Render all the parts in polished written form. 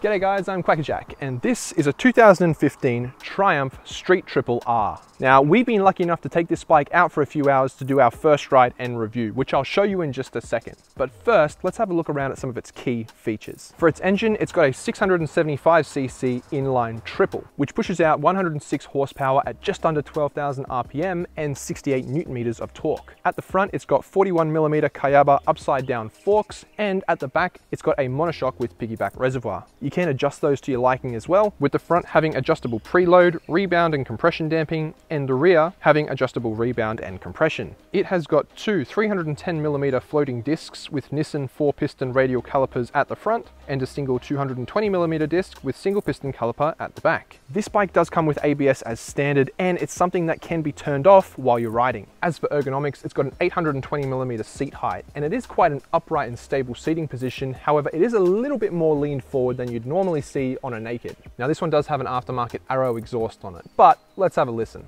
G'day guys, I'm Quackerjack, and this is a 2015 Triumph Street Triple R. Now, we've been lucky enough to take this bike out for a few hours to do our first ride and review, which I'll show you in just a second. But first, let's have a look around at some of its key features. For its engine, it's got a 675cc inline triple, which pushes out 106 horsepower at just under 12,000 RPM and 68 Newton meters of torque. At the front, it's got 41mm Kayaba upside down forks, and at the back, it's got a monoshock with piggyback reservoir. You can adjust those to your liking as well, with the front having adjustable preload, rebound and compression damping, and the rear having adjustable rebound and compression. It has got two 310mm floating discs with Nissin 4-piston radial calipers at the front, and a single 220mm disc with single piston caliper at the back. This bike does come with ABS as standard, and it's something that can be turned off while you're riding. As for ergonomics, it's got an 820mm seat height, and it is quite an upright and stable seating position. However, it is a little bit more leaned forward than you'd normally see on a Naked. Now, this one does have an aftermarket Arrow exhaust on it, but let's have a listen.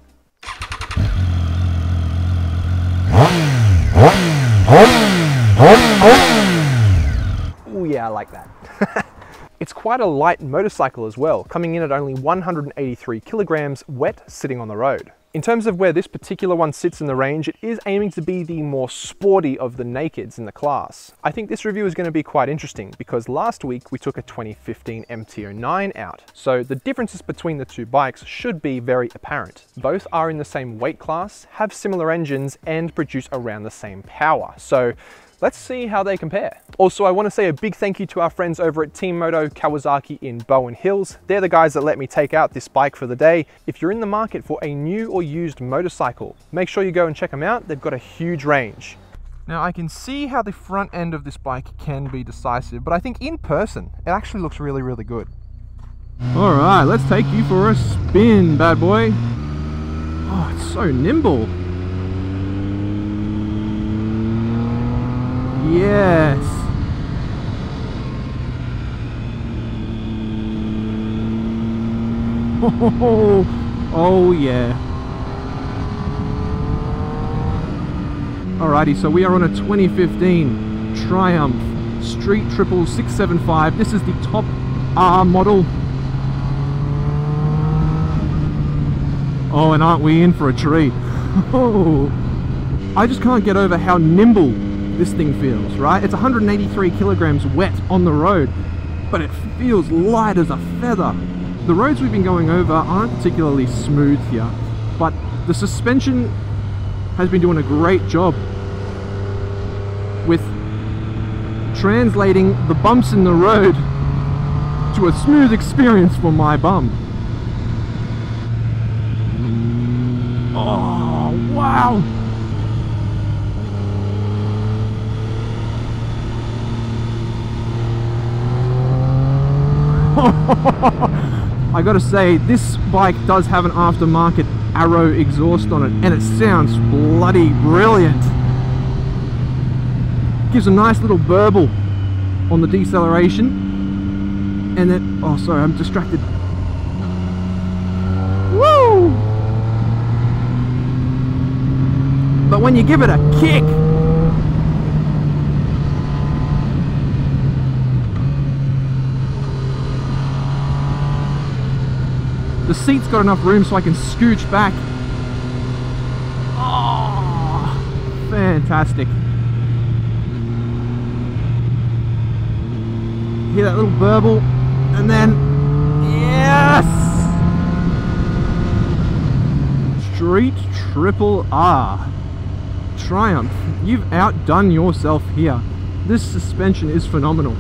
Oh yeah, I like that. It's quite a light motorcycle as well, coming in at only 183 kilograms wet sitting on the road. In terms of where this particular one sits in the range, it is aiming to be the more sporty of the Nakeds in the class. I think this review is going to be quite interesting because last week we took a 2015 MT-09 out, so the differences between the two bikes should be very apparent. Both are in the same weight class, have similar engines, and produce around the same power, so let's see how they compare. Also, I want to say a big thank you to our friends over at Team Moto Kawasaki in Bowen Hills. They're the guys that let me take out this bike for the day. If you're in the market for a new or used motorcycle, make sure you go and check them out. They've got a huge range. Now, I can see how the front end of this bike can be decisive, but I think in person, it actually looks really, really good. All right, let's take you for a spin, bad boy. Oh, it's so nimble. Yes. Oh yeah. Alrighty, so we are on a 2015 Triumph Street Triple 675. This is the top R model. Oh, and aren't we in for a treat? Oh, I just can't get over how nimble this thing feels, right? It's 183 kilograms wet on the road, but it feels light as a feather. The roads we've been going over aren't particularly smooth here, but the suspension has been doing a great job with translating the bumps in the road to a smooth experience for my bum. Oh, wow! I gotta say, this bike does have an aftermarket Arrow exhaust on it, and it sounds bloody brilliant. Gives a nice little burble on the deceleration, and then, oh sorry, I'm distracted. Woo! But when you give it a kick, the seat's got enough room so I can scooch back. Oh, fantastic. Hear that little burble, and then, yes! Street Triple R. Triumph, you've outdone yourself here. This suspension is phenomenal.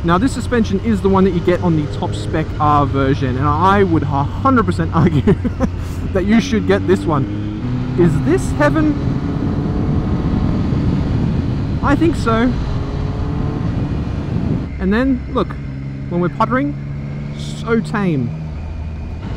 Now, this suspension is the one that you get on the top spec R version, and I would 100% argue that you should get this one. Is this heaven? I think so. And then, look, when we're puttering, so tame.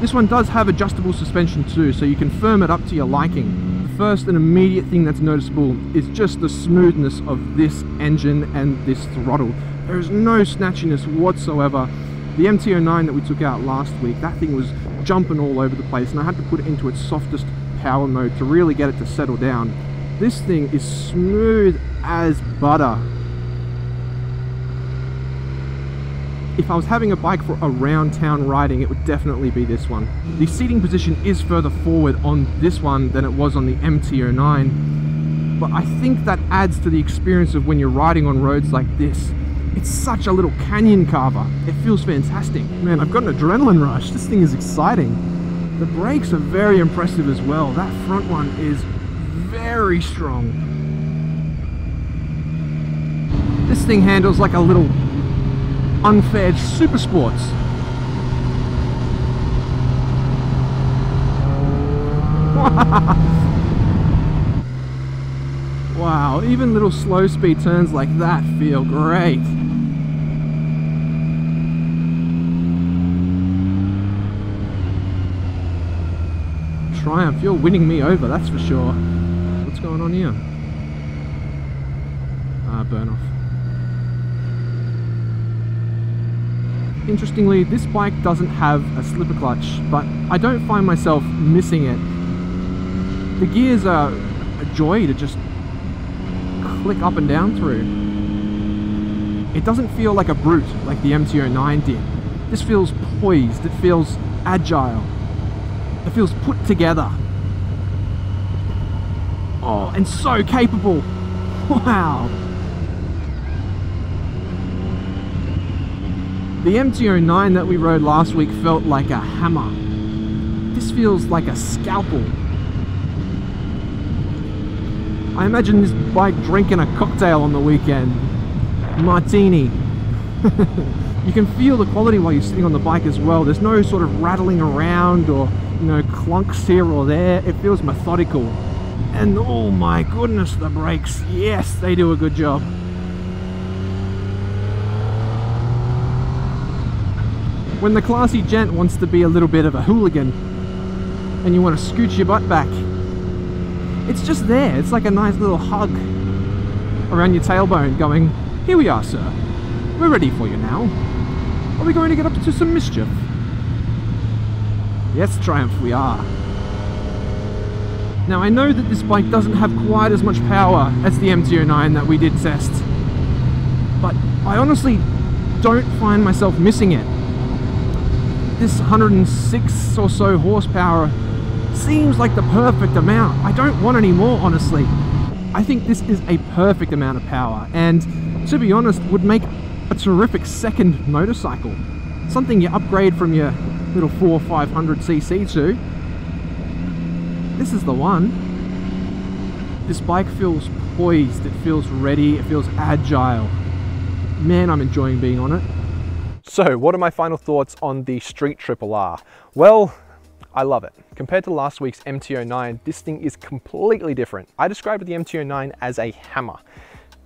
This one does have adjustable suspension too, so you can firm it up to your liking. The first and immediate thing that's noticeable is just the smoothness of this engine and this throttle. There is no snatchiness whatsoever. The MT-09 that we took out last week, that thing was jumping all over the place, and I had to put it into its softest power mode to really get it to settle down. This thing is smooth as butter. if I was having a bike for around town riding, it would definitely be this one. The seating position is further forward on this one than it was on the MT-09, but I think that adds to the experience of when you're riding on roads like this. It's such a little canyon carver. It feels fantastic. Man, I've got an adrenaline rush. This thing is exciting. The brakes are very impressive as well. That front one is very strong. This thing handles like a little unfaired super sports. Wow, even little slow speed turns like that feel great. Triumph, you're winning me over, that's for sure. What's going on here? Burn off. Interestingly, this bike doesn't have a slipper clutch, but I don't find myself missing it. The gears are a joy to just click up and down through. It doesn't feel like a brute like the MT-09 did. This feels poised, it feels agile, it feels put together. Oh, and so capable. Wow. The MT-09 that we rode last week felt like a hammer. This feels like a scalpel. I imagine this bike drinking a cocktail on the weekend. Martini. You can feel the quality while you're sitting on the bike as well. There's no sort of rattling around or, you know, clunks here or there. It feels methodical. And oh my goodness, the brakes. Yes, they do a good job. When the classy gent wants to be a little bit of a hooligan and you want to scooch your butt back, it's just there. It's like a nice little hug around your tailbone going, here we are, sir. We're ready for you now. Are we going to get up to some mischief? Yes, Triumph, we are. Now, I know that this bike doesn't have quite as much power as the MT-09 that we did test, but I honestly don't find myself missing it. This 106 or so horsepower seems like the perfect amount. I don't want any more, honestly. I think this is a perfect amount of power, and to be honest, would make a terrific second motorcycle. Something you upgrade from your little 400-500cc to. This is the one. This bike feels poised, it feels ready, it feels agile. Man, I'm enjoying being on it. So, what are my final thoughts on the Street Triple R? Well, I love it. Compared to last week's MT-09, this thing is completely different. I described the MT-09 as a hammer.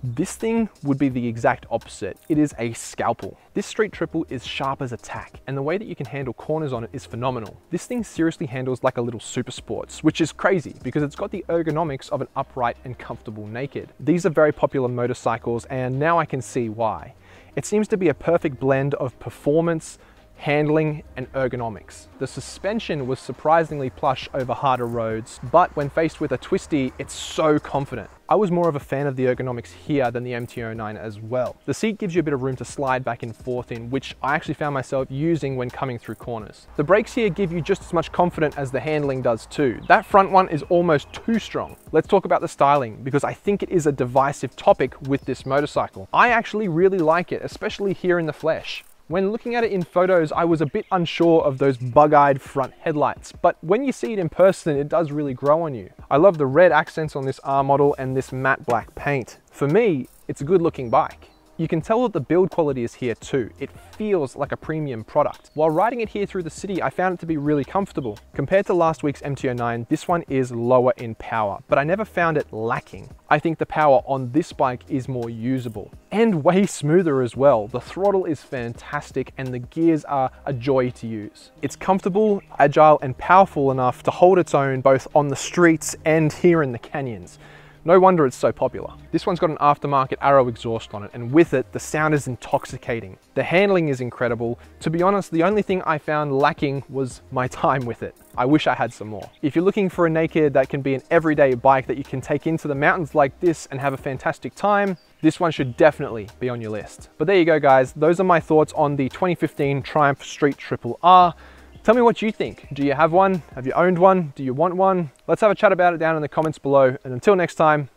This thing would be the exact opposite. It is a scalpel. This Street Triple is sharp as a tack, and the way that you can handle corners on it is phenomenal. This thing seriously handles like a little super sports, which is crazy because it's got the ergonomics of an upright and comfortable naked. These are very popular motorcycles, and now I can see why. It seems to be a perfect blend of performance, handling, and ergonomics. The suspension was surprisingly plush over harder roads, but when faced with a twisty, it's so confident. I was more of a fan of the ergonomics here than the MT-09 as well. The seat gives you a bit of room to slide back and forth in, which I actually found myself using when coming through corners. The brakes here give you just as much confidence as the handling does too. That front one is almost too strong. Let's talk about the styling, because I think it is a divisive topic with this motorcycle. I actually really like it, especially here in the flesh. When looking at it in photos, I was a bit unsure of those bug-eyed front headlights, but when you see it in person, it does really grow on you. I love the red accents on this R model and this matte black paint. For me, it's a good looking bike. You can tell that the build quality is here too. It feels like a premium product. While riding it here through the city, I found it to be really comfortable. Compared to last week's MT-09, this one is lower in power, but I never found it lacking. I think the power on this bike is more usable and way smoother as well. The throttle is fantastic and the gears are a joy to use. It's comfortable, agile, and powerful enough to hold its own both on the streets and here in the canyons. No wonder it's so popular. This one's got an aftermarket Arrow exhaust on it, and with it, the sound is intoxicating. The handling is incredible. To be honest, the only thing I found lacking was my time with it. I wish I had some more. If you're looking for a naked that can be an everyday bike that you can take into the mountains like this and have a fantastic time, this one should definitely be on your list. But there you go, guys. Those are my thoughts on the 2015 Triumph Street Triple R. Tell me what you think. Do you have one? Have you owned one? Do you want one? Let's have a chat about it down in the comments below. And until next time,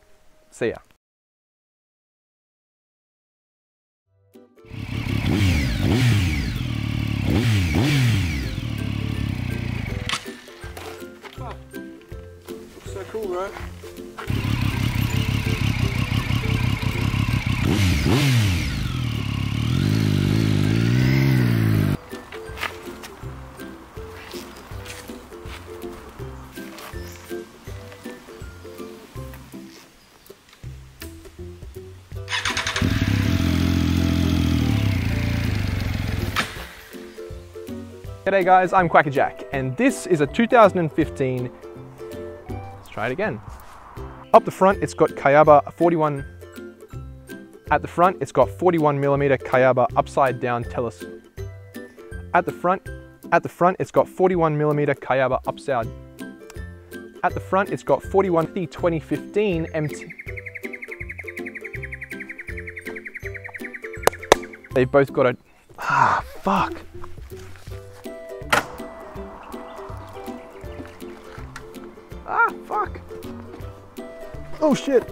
see ya. So cool, right? G'day guys, I'm Quackerjack, and this is a 2015, let's try it again. Up the front, it's got Kayaba 41, at the front, it's got 41mm Kayaba upside down telescope. At the front, it's got 41mm Kayaba upside. At the front, it's got 41 the 2015 MT. They've both got a, fuck. Fuck. Oh shit.